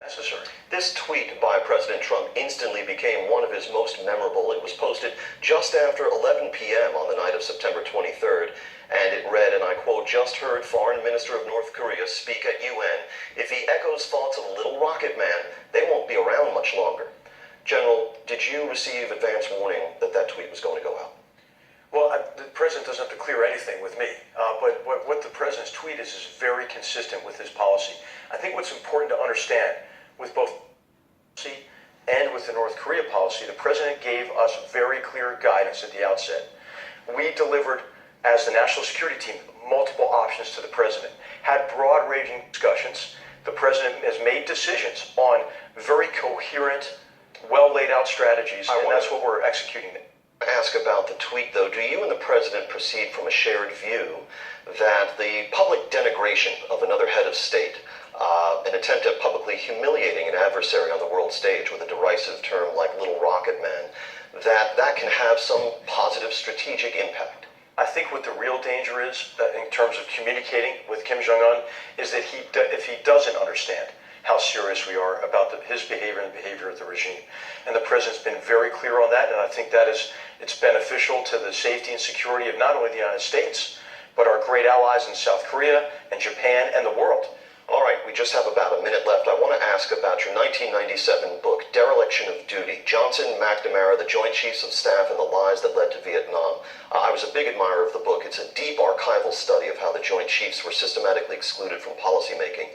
necessary. This tweet by President Trump instantly became one of his most memorable. It was posted just after 11 p.m. on the night of September 23rd, and it read, and I quote, "Just heard Foreign Minister of North Korea speak at UN. If he echoes thoughts of Little Rocket Man, they won't be around much longer." General, did you receive advance warning that that tweet was going to go out? Well, the president doesn't have to clear anything with me, but what the president's tweet is very consistent with his policy. I think what's important to understand with both policy and with the North Korea policy, the president gave us very clear guidance at the outset. We delivered, as the national security team, multiple options to the president, had broad-ranging discussions. The president has made decisions on very coherent, well-laid-out strategies, and that's what we're executing. Ask about the tweet, though. Do you and the president proceed from a shared view that the public denigration of another head of state, an attempt at publicly humiliating an adversary on the world stage with a derisive term like Little Rocket Man, that can have some positive strategic impact? I think what the real danger is, in terms of communicating with Kim Jong-un, is that if he doesn't understand how serious we are about his behavior and the behavior of the regime. And the president's been very clear on that, and I think it's beneficial to the safety and security of not only the United States, but our great allies in South Korea and Japan and the world. All right, we just have about a minute left. I want to ask about your 1997 book, Dereliction of Duty, Johnson, McNamara, the Joint Chiefs of Staff, and the Lies That Led to Vietnam. I was a big admirer of the book. It's a deep archival study of how the Joint Chiefs were systematically excluded from policymaking.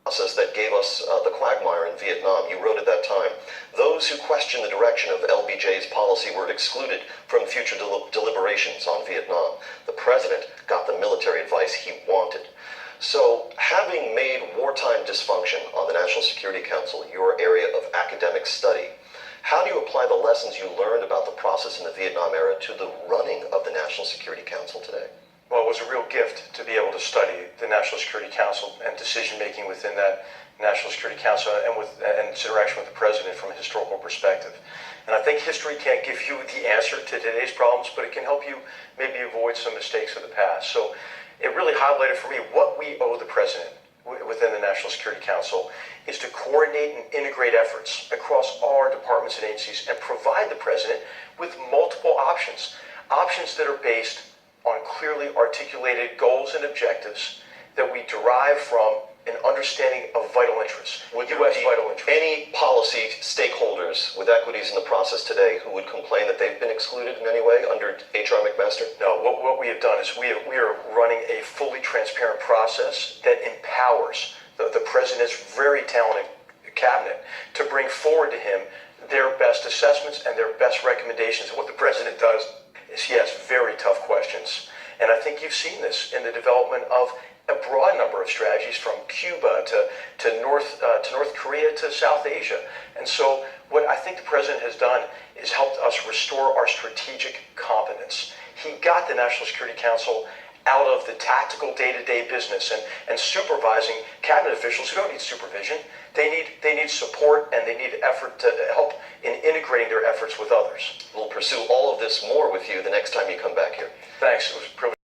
Process that gave us the quagmire in Vietnam. You wrote at that time, "Those who question the direction of LBJ's policy were excluded from future deliberations on Vietnam. The president got the military advice he wanted." So, having made wartime dysfunction on the National Security Council your area of academic study, how do you apply the lessons you learned about the process in the Vietnam era to the running of the National Security Council today? Well, it was a real gift to be able to study the National Security Council and decision-making within that National Security Council and its interaction with the president from a historical perspective. And I think history can't give you the answer to today's problems, but it can help you maybe avoid some mistakes of the past. So it really highlighted for me what we owe the president within the National Security Council is to coordinate and integrate efforts across all our departments and agencies and provide the president with multiple options that are based on clearly articulated goals and objectives that we derive from an understanding of vital interests, U.S. vital interests. Any policy stakeholders with equities in the process today who would complain that they've been excluded in any way under H.R. McMaster? No, what we have done is we are running a fully transparent process that empowers the president's very talented cabinet to bring forward to him their best assessments and their best recommendations. And what the president does is he asks very tough questions. And I think you've seen this in the development of a broad number of strategies from Cuba to North Korea to South Asia. And so what I think the president has done is helped us restore our strategic competence. He got the National Security Council out of the tactical day-to-day business and supervising cabinet officials who don't need supervision. They need support, and they need effort to help in integrating their efforts with others. We'll pursue all of this more with you the next time you come back here. Thanks. It was a privilege.